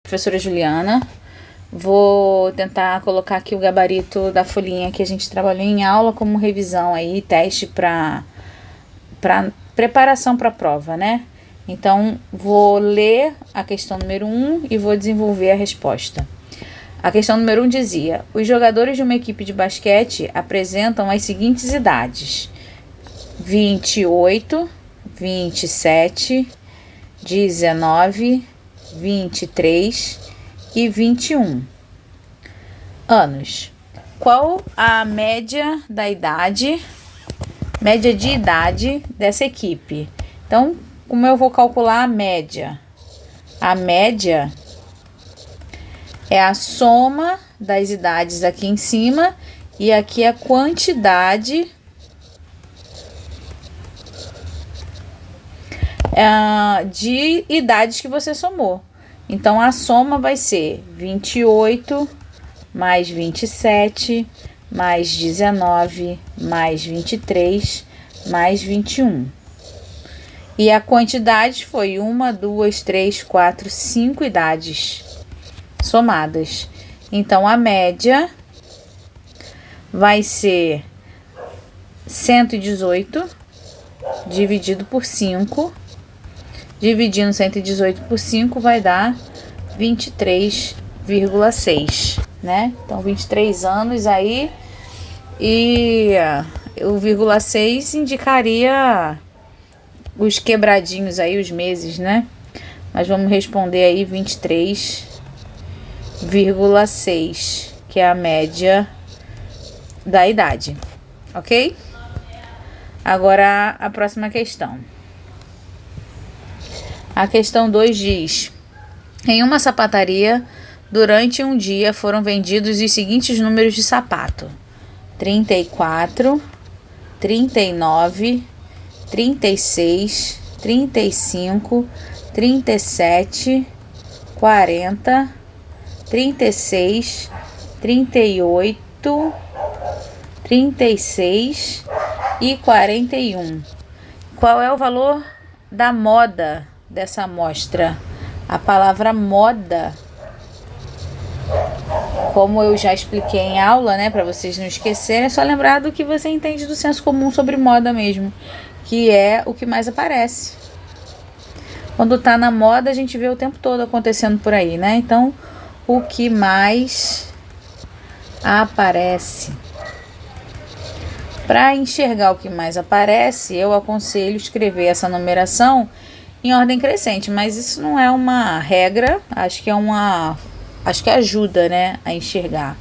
Professora Juliana. Vou tentar colocar aqui o gabarito da folhinha que a gente trabalhou em aula como revisão aí, teste para preparação para a prova, né? Então, vou ler a questão número 1 e vou desenvolver a resposta. A questão número 1 dizia: os jogadores de uma equipe de basquete apresentam as seguintes idades: 28, 27, 19, 23 e 21 anos. Qual a média de idade dessa equipe? Então, como eu vou calcular a média? A média é a soma das idades aqui em cima e aqui a quantidade de idades que você somou. Então, a soma vai ser 28 mais 27 mais 19 mais 23 mais 21. E a quantidade foi 1, 2, 3, 4, 5 idades somadas. Então, a média vai ser 118 dividido por 5. Dividindo 118 por 5 vai dar 23,6, né? Então, 23 anos aí, e o 0,6 indicaria os quebradinhos aí, os meses, né? Mas vamos responder aí 23,6, que é a média da idade, ok? Agora, a próxima questão. A questão 2 diz: em uma sapataria, durante um dia foram vendidos os seguintes números de sapato: 34, 39, 36, 35, 37, 40, 36, 38, 36 e 41. Qual é o valor da moda dessa amostra? A palavra moda, como eu já expliquei em aula, né, para vocês não esquecerem, é só lembrar do que você entende do senso comum sobre moda mesmo, que é o que mais aparece. Quando tá na moda, a gente vê o tempo todo acontecendo por aí, né? Então, o que mais aparece. Para enxergar o que mais aparece, eu aconselho escrever essa numeração em ordem crescente, mas isso não é uma regra, acho que ajuda, né, a enxergar.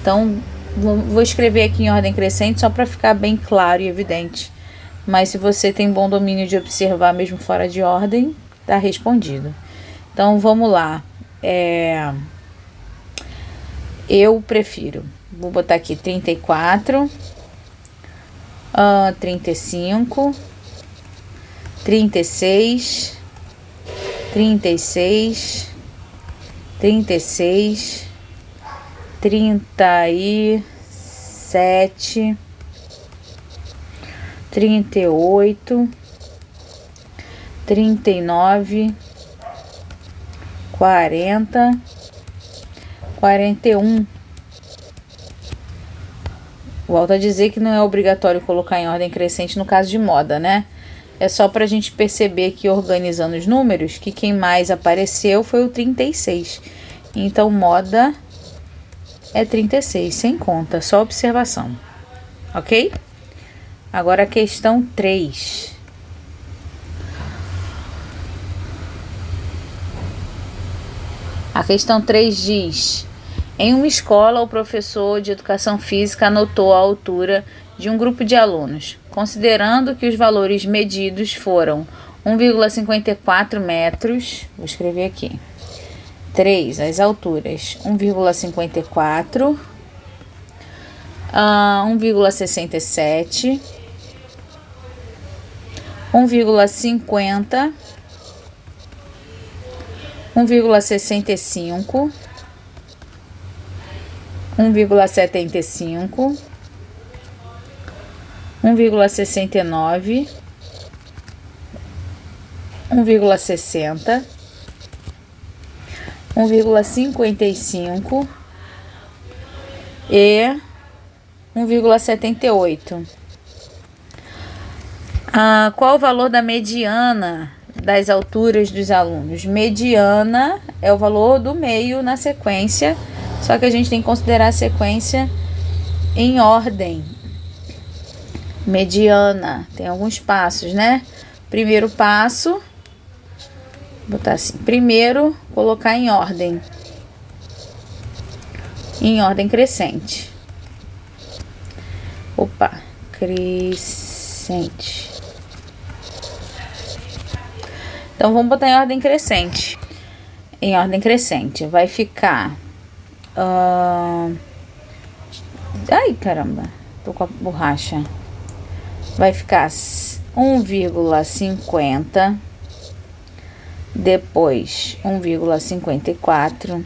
Então, vou escrever aqui em ordem crescente só para ficar bem claro e evidente. Mas se você tem bom domínio de observar mesmo fora de ordem, tá respondido. Então, vamos lá. Eu prefiro. Vou botar aqui 34, 35, 36, 36, 36, 37, 38, 39, 40, 41. Volto a dizer que não é obrigatório colocar em ordem crescente no caso de moda, né? É só para a gente perceber que, organizando os números, que quem mais apareceu foi o 36. Então, moda é 36, sem conta, só observação. Ok? Agora a questão 3. A questão 3 diz: em uma escola, o professor de educação física anotou a altura de um grupo de alunos, considerando que os valores medidos foram 1,54 metros, vou escrever aqui, 3, as alturas, 1,54, 1,67, 1,50, 1,65, 1,75, 1,69, 1,60, 1,55 e 1,78. Qual o valor da mediana das alturas dos alunos? Mediana é o valor do meio na sequência, só que a gente tem que considerar a sequência em ordem. Mediana tem alguns passos, né? Primeiro passo, vou botar assim, primeiro colocar em ordem crescente. Crescente. Então vamos botar em ordem crescente. Em ordem crescente vai ficar ai, caramba, tô com a borracha. Vai ficar 1,50, depois 1,54,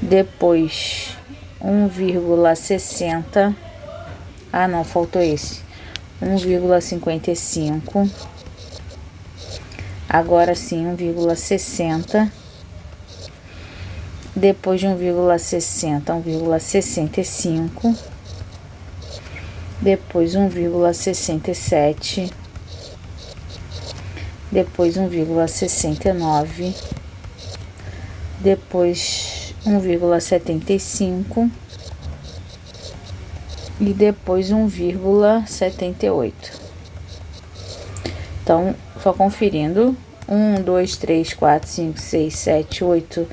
depois 1,60. Ah, não, faltou esse. 1,55. Agora sim, 1,60. Depois de 1,60, 1,65. Depois 1,67. Depois 1,69. Depois 1,75. E depois 1,78. Então, só conferindo: 1, 2, 3, 4, 5, 6, 7, 8,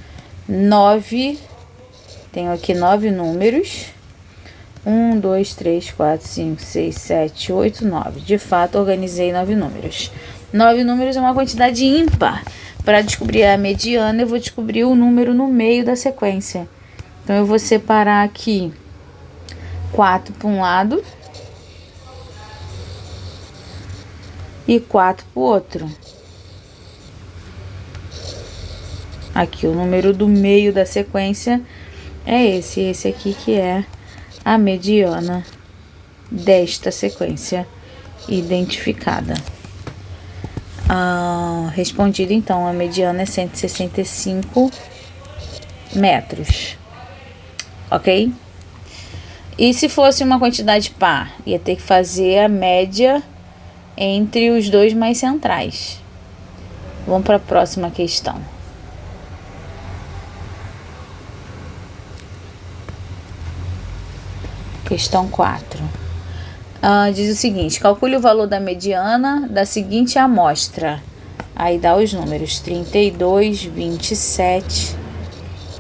9. Tenho aqui 9 números. 1, 2, 3, 4, 5, 6, 7, 8, 9. De fato, organizei 9 números. 9 números é uma quantidade ímpar. Para descobrir a mediana, eu vou descobrir o número no meio da sequência. Então, eu vou separar aqui 4 para um lado e 4 para o outro. Aqui, o número do meio da sequência é esse aqui que é a mediana desta sequência identificada. Respondido, então, a mediana é 165 metros, ok? E se fosse uma quantidade par, ia ter que fazer a média entre os dois mais centrais. Vamos para a próxima questão. Questão 4. Diz o seguinte: calcule o valor da mediana da seguinte amostra. Aí dá os números: 32, 27,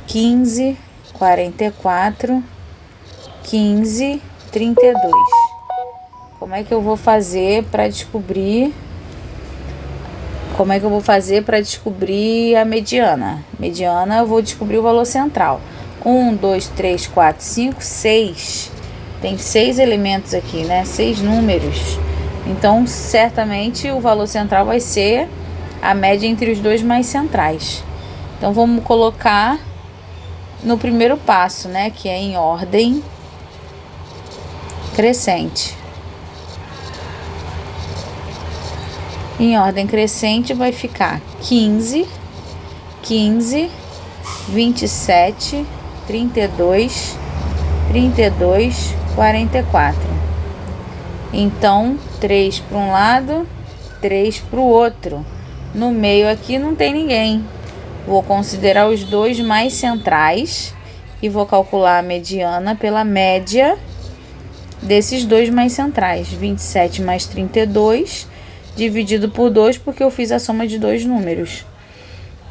15, 44, 15, 32. Como é que eu vou fazer para descobrir? A mediana? Mediana, eu vou descobrir o valor central. 1, 2, 3, 4, 5, 6. Tem 6 elementos aqui, né? 6 números. Então, certamente, o valor central vai ser a média entre os dois mais centrais. Então, vamos colocar no primeiro passo, né? Que é em ordem crescente. Em ordem crescente vai ficar 15, 15, 27, 32, 32, 44. Então, 3 para um lado, 3 para o outro. No meio aqui não tem ninguém. Vou considerar os dois mais centrais e vou calcular a mediana pela média desses dois mais centrais. 27 mais 32 dividido por 2, porque eu fiz a soma de dois números.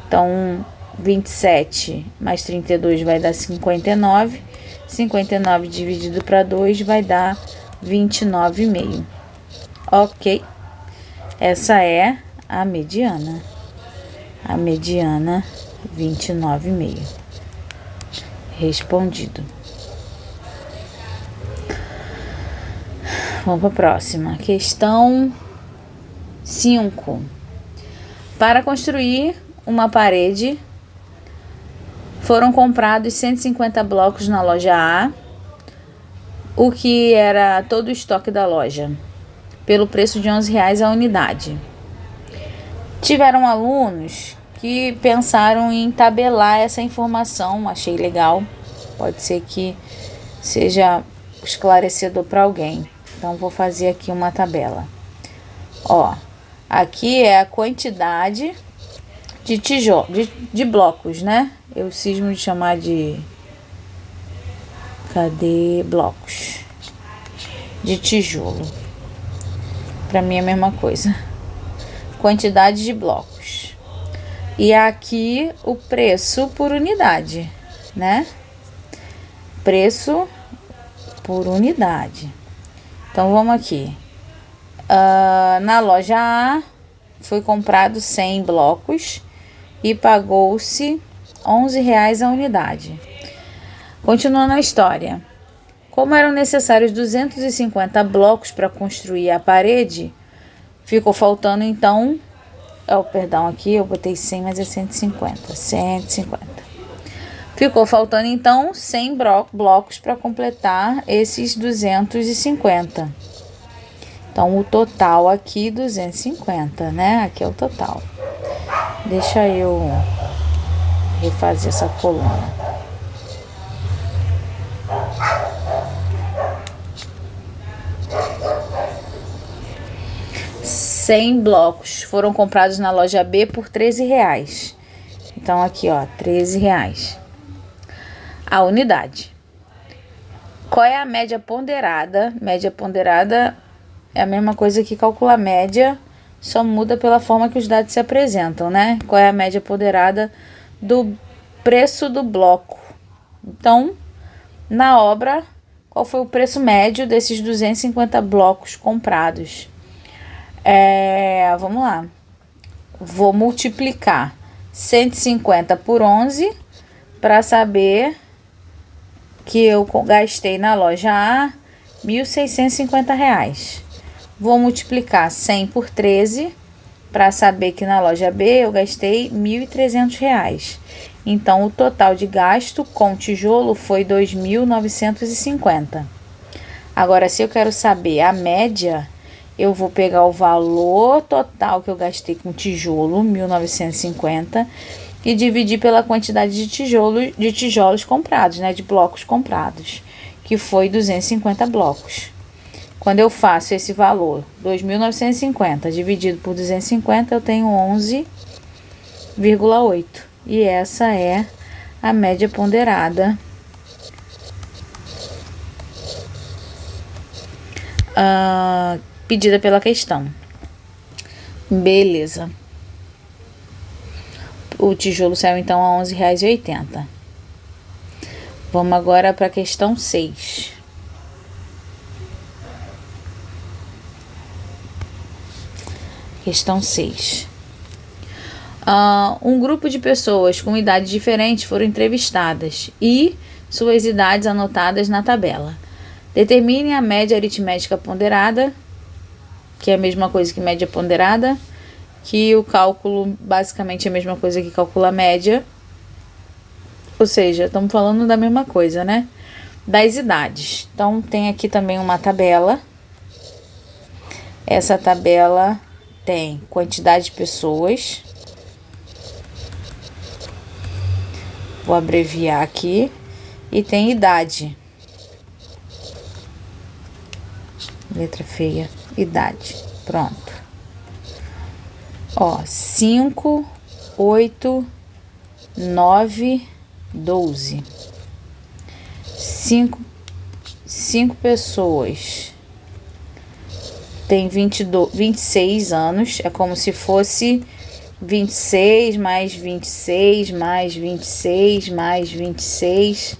Então, 27 mais 32 vai dar 59. 59 dividido para 2 vai dar 29,5. Ok. Essa é a mediana. A mediana, 29,5. Respondido. Vamos para a próxima. Questão 5. Para construir uma parede, foram comprados 150 blocos na loja A, o que era todo o estoque da loja, pelo preço de R$11 a unidade. Tiveram alunos que pensaram em tabelar essa informação. Achei legal. Pode ser que seja esclarecedor para alguém. Então, vou fazer aqui uma tabela. Ó, aqui é a quantidade de tijolo, de blocos, né? Eu cismo de chamar de... Cadê blocos? De tijolo. Para mim é a mesma coisa. Quantidade de blocos. E aqui o preço por unidade, né? Preço por unidade. Então, vamos aqui. Na loja A, foi comprado 100 blocos e pagou-se R$11 a unidade. Continuando a história. Como eram necessários 250 blocos para construir a parede, ficou faltando então... perdão, aqui eu botei 100, mas é 150. 150. Ficou faltando então 100 blocos para completar esses 250. Então, o total aqui, 250, né? Aqui é o total. Deixa eu refazer essa coluna. R$100 blocos foram comprados na loja B por R$13. Então, aqui, ó, R$13 a unidade. Qual é a média ponderada? Média ponderada é a mesma coisa que calcular média, só muda pela forma que os dados se apresentam, né? Qual é a média ponderada do preço do bloco? Então, na obra, qual foi o preço médio desses 250 blocos comprados? Vamos lá. Vou multiplicar 150 por 11 para saber que eu gastei na loja A R$1.650. Vou multiplicar 100 por 13 para saber que na loja B eu gastei R$1.300. Então, o total de gasto com tijolo foi R$2.950. Agora, se eu quero saber a média, eu vou pegar o valor total que eu gastei com tijolo, 1.950, e dividir pela quantidade de tijolos comprados, né, de blocos comprados, que foi 250 blocos. Quando eu faço esse valor, 2.950 dividido por 250, eu tenho 11,8. E essa é a média ponderada pedida pela questão. Beleza. O tijolo saiu então a R$11,80. Vamos agora para a questão 6. Questão 6. Um grupo de pessoas com idades diferentes foram entrevistadas e suas idades anotadas na tabela. Determine a média aritmética ponderada, que é a mesma coisa que média ponderada, que o cálculo basicamente é a mesma coisa que calcula a média. Ou seja, estamos falando da mesma coisa, né? Das idades. Então, tem aqui também uma tabela. Essa tabela tem quantidade de pessoas. Vou abreviar aqui. E tem idade. Letra feia. Idade. Pronto. Ó, 5, 8, 9, 12. 5 pessoas. Tem 26 anos. É como se fosse 26 mais 26 mais 26 mais 26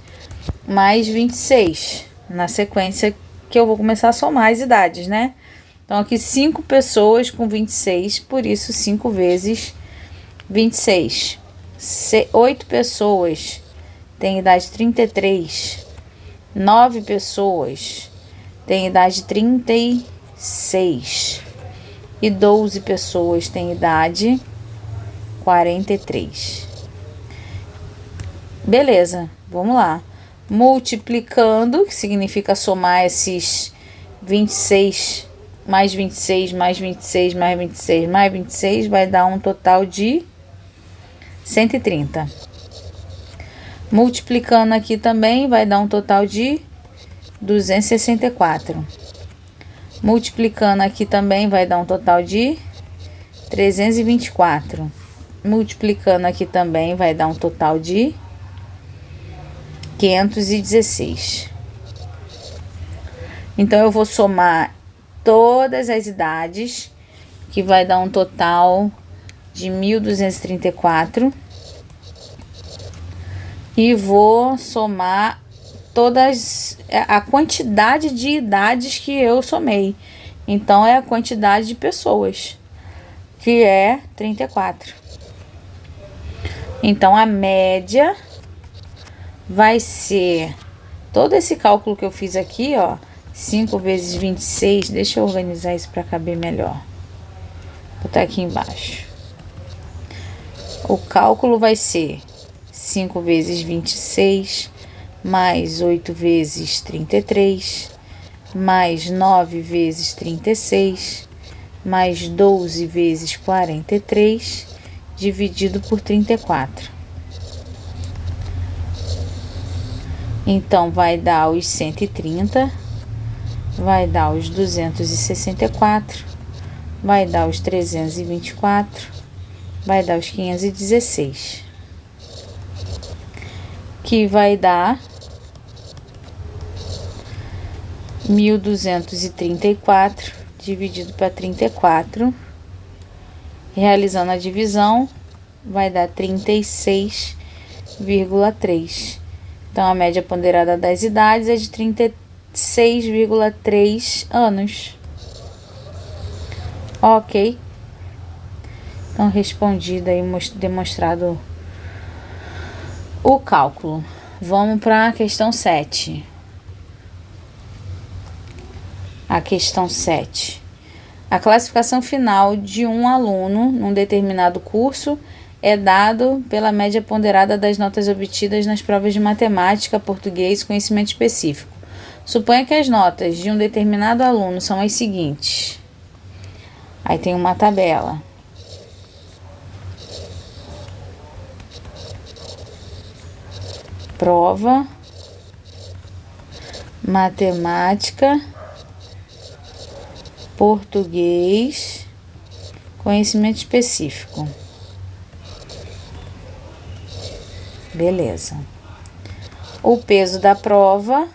mais 26. Na sequência que eu vou começar a somar as idades, né? Então, aqui 5 pessoas com 26, por isso 5 vezes 26. 8 pessoas têm idade 33. 9 pessoas têm idade 36. E 12 pessoas têm idade 43. Beleza, vamos lá. Multiplicando, que significa somar esses 26 mais 26, mais 26, mais 26, mais 26, vai dar um total de 130. Multiplicando aqui também vai dar um total de 264. Multiplicando aqui também vai dar um total de 324. Multiplicando aqui também vai dar um total de 516. Então, eu vou somar todas as idades, que vai dar um total de 1.234. E vou somar todas a quantidade de idades que eu somei. Então, é a quantidade de pessoas, que é 34. Então, a média vai ser todo esse cálculo que eu fiz aqui, ó, 5 vezes 26, deixa eu organizar isso para caber melhor. Vou botar aqui embaixo. O cálculo vai ser 5 vezes 26, mais 8 vezes 33, mais 9 vezes 36, mais 12 vezes 43, dividido por 34. Então, vai dar os 130, vai dar os 264, vai dar os 324, vai dar os 516, que vai dar 1.234 dividido para 34, realizando a divisão, vai dar 36,3. Então, a média ponderada das idades é de 36,3 anos. Ok. Então, respondido aí, demonstrado o cálculo. Vamos para a questão 7. A questão 7. A classificação final de um aluno num determinado curso é dado pela média ponderada das notas obtidas nas provas de matemática, português e conhecimento específico. Suponha que as notas de um determinado aluno são as seguintes. Aí tem uma tabela. Prova, matemática, português, conhecimento específico. Beleza. O peso da prova,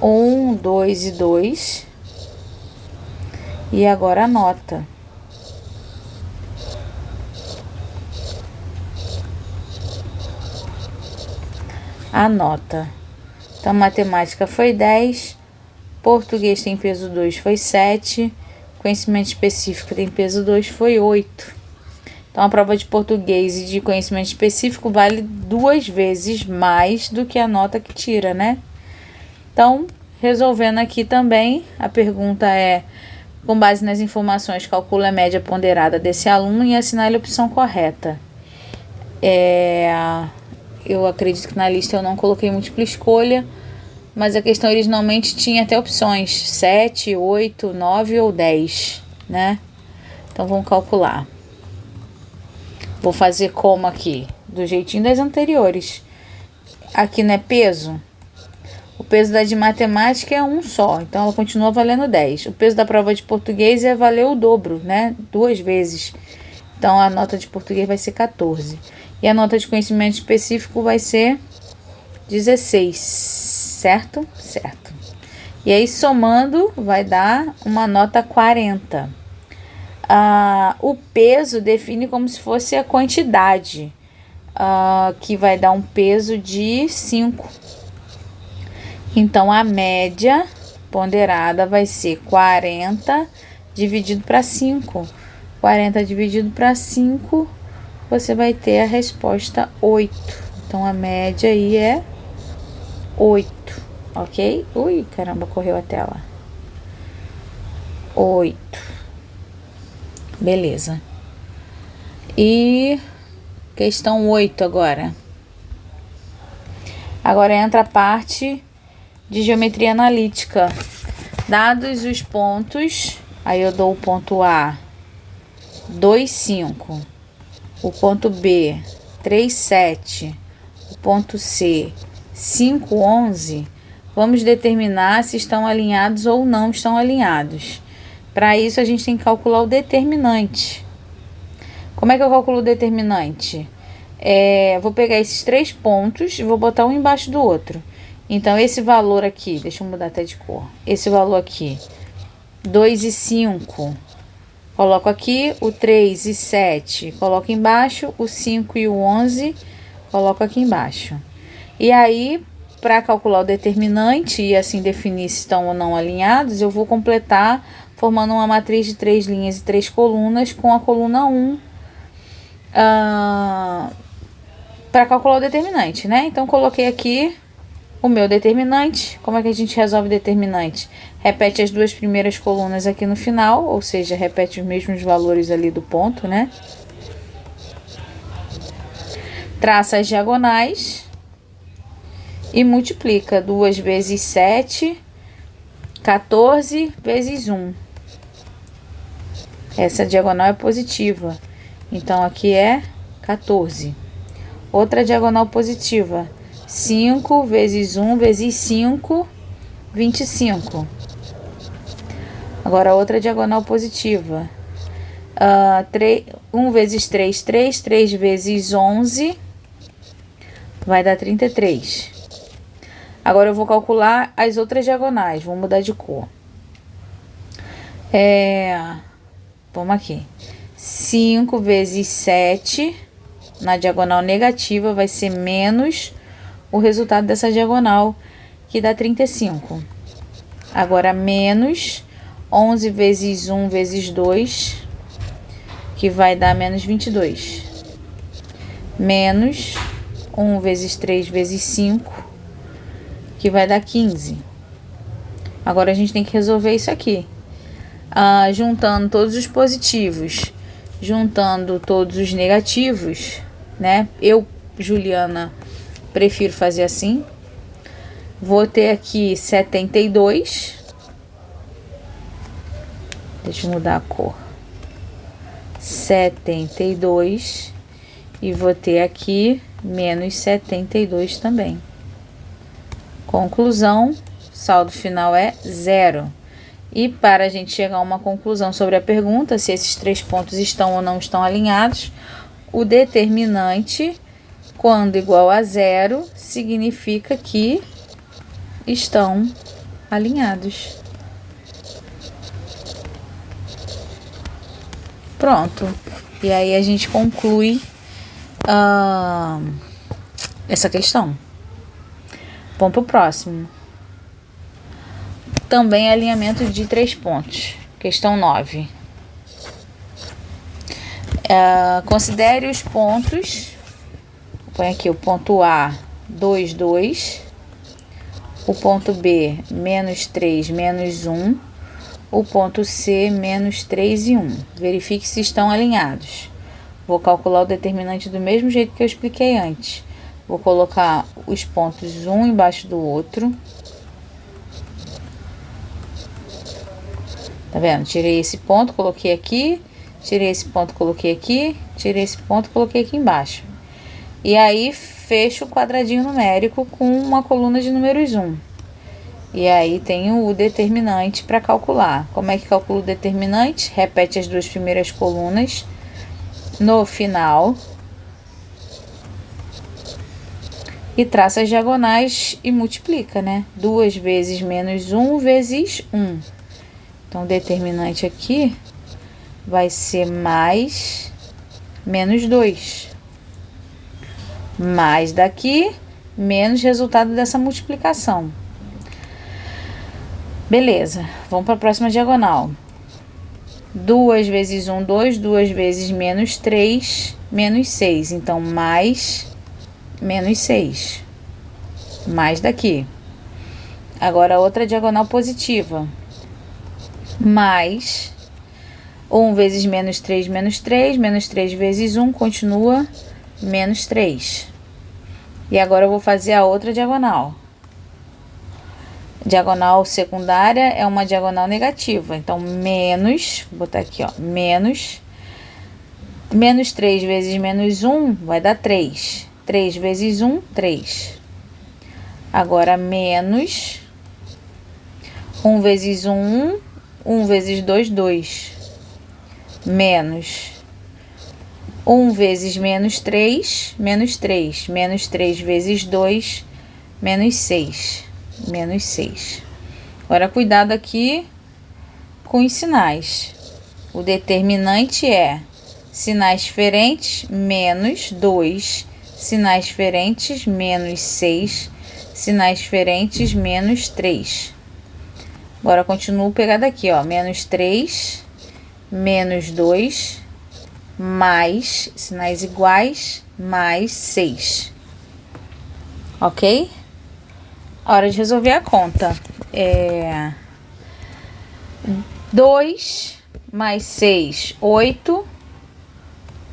1, 2 e 2. E agora a nota. A nota. Então, matemática foi 10, português tem peso 2, foi 7, conhecimento específico tem peso 2, foi 8. Então, a prova de português e de conhecimento específico vale 2 vezes mais do que a nota que tira, né? Então, resolvendo aqui também, a pergunta é, com base nas informações, calcula a média ponderada desse aluno e assinale a opção correta. Eu acredito que na lista eu não coloquei múltipla escolha, mas a questão originalmente tinha até opções 7, 8, 9 ou 10, né? Então, vamos calcular. Vou fazer como aqui? Do jeitinho das anteriores. Aqui não é peso? O peso da de matemática é 1 só, então ela continua valendo 10. O peso da prova de português é valer o dobro, né? 2 vezes. Então, a nota de português vai ser 14. E a nota de conhecimento específico vai ser 16, certo? Certo. E aí, somando, vai dar uma nota 40. O peso define como se fosse a quantidade, que vai dar um peso de 5. Então, a média ponderada vai ser 40 dividido para 5. 40 dividido para 5, você vai ter a resposta 8. Então, a média aí é 8, ok? Ui, caramba, correu a tela. 8. Beleza. E questão 8 agora. Agora entra a parte de geometria analítica. Dados os pontos, aí eu dou o ponto A, 2, 5. o ponto B 3,7, o ponto C 5,11, vamos determinar se estão alinhados ou não estão alinhados. Para isso, a gente tem que calcular o determinante. Como é que eu calculo o determinante? Vou pegar esses 3 pontos e vou botar um embaixo do outro. Então, esse valor aqui, deixa eu mudar até de cor. Esse valor aqui, 2 e 5, coloco aqui. O 3 e 7, coloco embaixo. O 5 e o 11, coloco aqui embaixo. E aí, para calcular o determinante e assim definir se estão ou não alinhados, eu vou completar formando uma matriz de 3 linhas e 3 colunas com a coluna 1 para calcular o determinante, né? Então, coloquei aqui o meu determinante. Como é que a gente resolve o determinante? Repete as 2 primeiras colunas aqui no final, ou seja, repete os mesmos valores ali do ponto, né? Traça as diagonais e multiplica. 2 vezes 7, 14 vezes 1. Essa diagonal é positiva, então aqui é 14. Outra diagonal positiva, 5 vezes 1 vezes 5, 25. Agora outra diagonal positiva, 1 vezes 3, 3, 3 vezes 11, vai dar 33. Agora eu vou calcular as outras diagonais, vou mudar de cor. Vamos aqui. 5 vezes 7, na diagonal negativa, vai ser menos o resultado dessa diagonal, que dá 35. Agora, menos 11 vezes 1 vezes 2, que vai dar menos 22. Menos 1 vezes 3 vezes 5, que vai dar 15. Agora, a gente tem que resolver isso aqui. Juntando todos os positivos, juntando todos os negativos, né? Eu, Juliana, prefiro fazer assim. Vou ter aqui 72. Deixa eu mudar a cor. 72. E vou ter aqui menos 72 também. Conclusão, saldo final é 0. E para a gente chegar a uma conclusão sobre a pergunta, se esses 3 pontos estão ou não estão alinhados, o determinante, quando igual a 0, significa que estão alinhados. Pronto. E aí a gente conclui essa questão. Vamos para o próximo. Também alinhamento de 3 pontos. Questão 9. Considere os pontos. Põe aqui o ponto A, 2, 2. O ponto B, menos 3, menos 1. O ponto C, menos 3 e 1. Verifique se estão alinhados. Vou calcular o determinante do mesmo jeito que eu expliquei antes. Vou colocar os pontos um embaixo do outro. Tá vendo? Tirei esse ponto, coloquei aqui. Tirei esse ponto, coloquei aqui. Tirei esse ponto, coloquei aqui embaixo. E aí, fecho o quadradinho numérico com uma coluna de números 1. E aí, tenho o determinante para calcular. Como é que calculo o determinante? Repete as 2 primeiras colunas no final. E traça as diagonais e multiplica, né? 2 vezes menos 1 vezes 1. Então, o determinante aqui vai ser mais menos 2. Mais daqui, menos resultado dessa multiplicação. Beleza, vamos para a próxima diagonal. 2 vezes 1, 2. 2 vezes menos 3, menos 6. Então, mais menos 6. Mais daqui. Agora, outra diagonal positiva. Mais 1 vezes menos 3, menos 3. Menos 3 vezes 1 continua menos 3. E agora eu vou fazer a outra diagonal. Diagonal secundária é uma diagonal negativa. Então, menos, vou botar aqui, ó, menos Menos 3 vezes menos 1 vai dar 3. 3 vezes 1, 3. Agora, menos 1 vezes 1, 1 vezes 2, 2. Menos 1 vezes menos 3, menos 3. Menos 3 vezes 2, menos 6. Menos 6. Agora, cuidado aqui com os sinais. O determinante é sinais diferentes, menos 2. Sinais diferentes, menos 6. Sinais diferentes, menos 3. Agora, continuo pegada aqui, ó. Menos 3, menos 2, mais, sinais iguais, mais 6. Ok? Hora de resolver a conta. 2 mais 6, 8.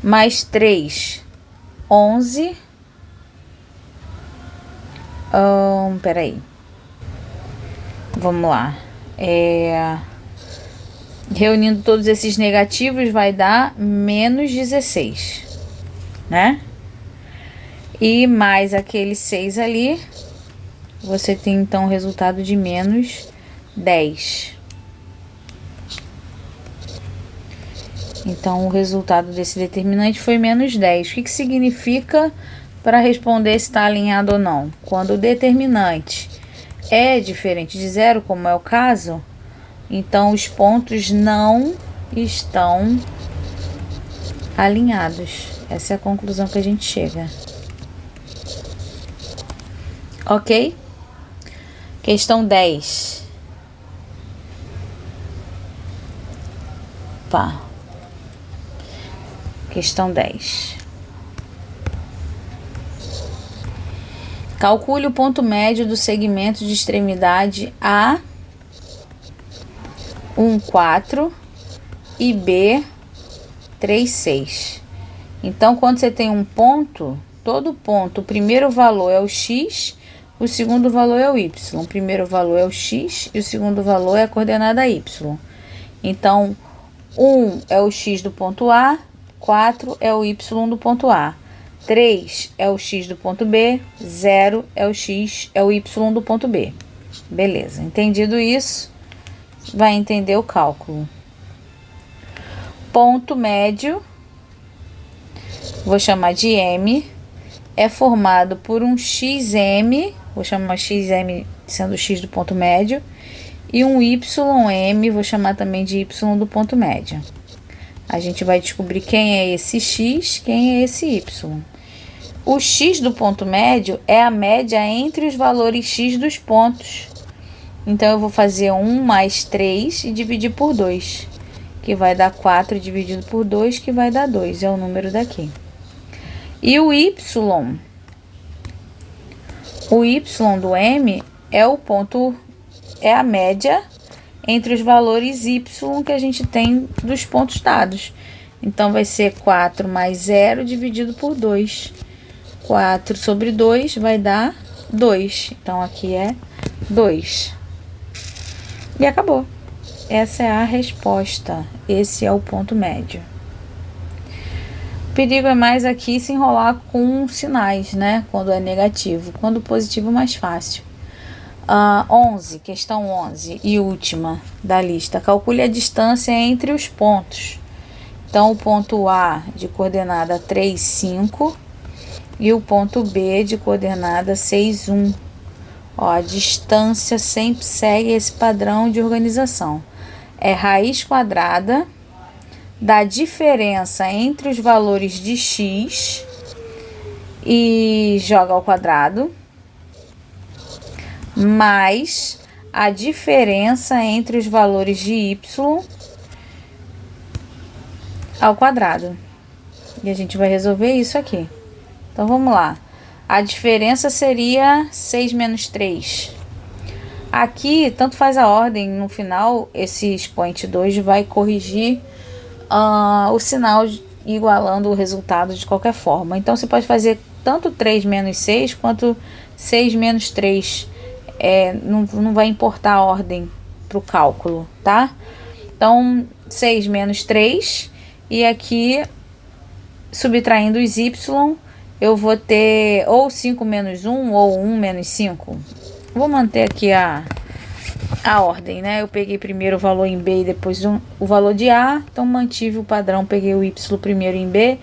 Mais 3, 11. Peraí. Vamos lá. Reunindo todos esses negativos vai dar menos 16, né? E mais aquele 6 ali, você tem então o resultado de menos 10. Então, o resultado desse determinante foi menos 10. O que significa para responder se está alinhado ou não? Quando o determinante é diferente de zero, como é o caso, então os pontos não estão alinhados. Essa é a conclusão que a gente chega. Ok? Questão 10. Opa. Questão 10. Calcule o ponto médio do segmento de extremidade A 1,4 e B 3,6. Então, quando você tem um ponto, todo ponto, o primeiro valor é o x, o segundo valor é o y. O primeiro valor é o x e o segundo valor é a coordenada y. Então, 1 é o x do ponto A, 4 é o y do ponto A, 3 é o x do ponto B, 0 é o x, é o y do ponto B. Beleza, entendido isso, vai entender o cálculo. Ponto médio, vou chamar de M, é formado por um XM, vou chamar XM sendo o x do ponto médio, e um YM, vou chamar também de y do ponto médio. A gente vai descobrir quem é esse x, quem é esse y. O x do ponto médio é a média entre os valores x dos pontos. Então, eu vou fazer 1 mais 3 e dividir por 2, que vai dar 4 dividido por 2, que vai dar 2, é o número daqui. E o y do M é o ponto, é a média entre os valores y que a gente tem dos pontos dados. Então, vai ser 4 mais 0 dividido por 2. 4 sobre 2 vai dar 2. Então, aqui é 2. E acabou. Essa é a resposta. Esse é o ponto médio. O perigo é mais aqui se enrolar com sinais, né? Quando é negativo. Quando positivo, mais fácil. 11, questão 11 e última da lista. Calcule a distância entre os pontos. Então, o ponto A de coordenada 3, 5 e o ponto B de coordenada 6, 1. Ó, a distância sempre segue esse padrão de organização. É raiz quadrada da diferença entre os valores de x e joga ao quadrado, mais a diferença entre os valores de y ao quadrado. E a gente vai resolver isso aqui. Então, vamos lá. A diferença seria 6 menos 3. Aqui, tanto faz a ordem, no final, esse expoente 2 vai corrigir o sinal igualando o resultado de qualquer forma. Então, você pode fazer tanto 3 menos 6 quanto 6 menos 3. Não vai importar a ordem para o cálculo, tá? Então, 6 menos 3 e aqui subtraindo os y, eu vou ter ou 5 menos 1 ou 1 menos 5. Vou manter aqui a ordem, né? Eu peguei primeiro o valor em B e depois o valor de A. Então, mantive o padrão, peguei o Y primeiro em B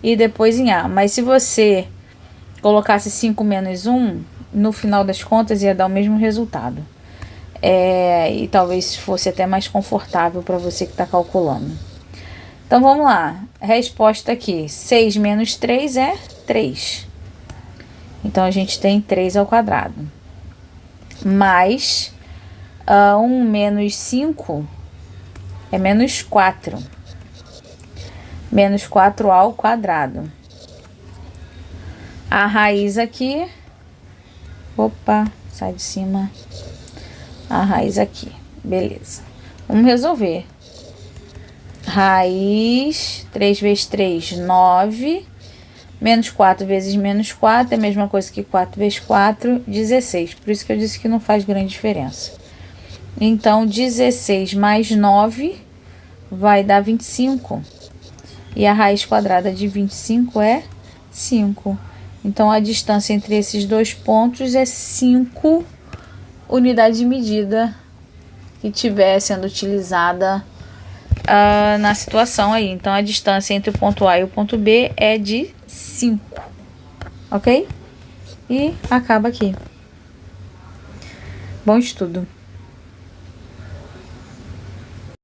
e depois em A. Mas se você colocasse 5 menos 1, no final das contas ia dar o mesmo resultado. E talvez fosse até mais confortável para você que está calculando. Então, vamos lá. Resposta aqui. 6 menos 3 é 3. Então, a gente tem 3 ao quadrado. Mais 1 menos 5 é menos 4. Menos 4 ao quadrado. A raiz aqui. Opa, sai de cima. A raiz aqui. Beleza. Vamos resolver. Raiz 3 vezes 3, 9. Menos 4 vezes menos 4 é a mesma coisa que 4 vezes 4, 16. Por isso que eu disse que não faz grande diferença. Então, 16 mais 9 vai dar 25. E a raiz quadrada de 25 é 5. Então, a distância entre esses dois pontos é 5 unidades de medida que estiver sendo utilizada na situação aí. Então, a distância entre o ponto A e o ponto B é de 5. Ok? E acaba aqui. Bom estudo.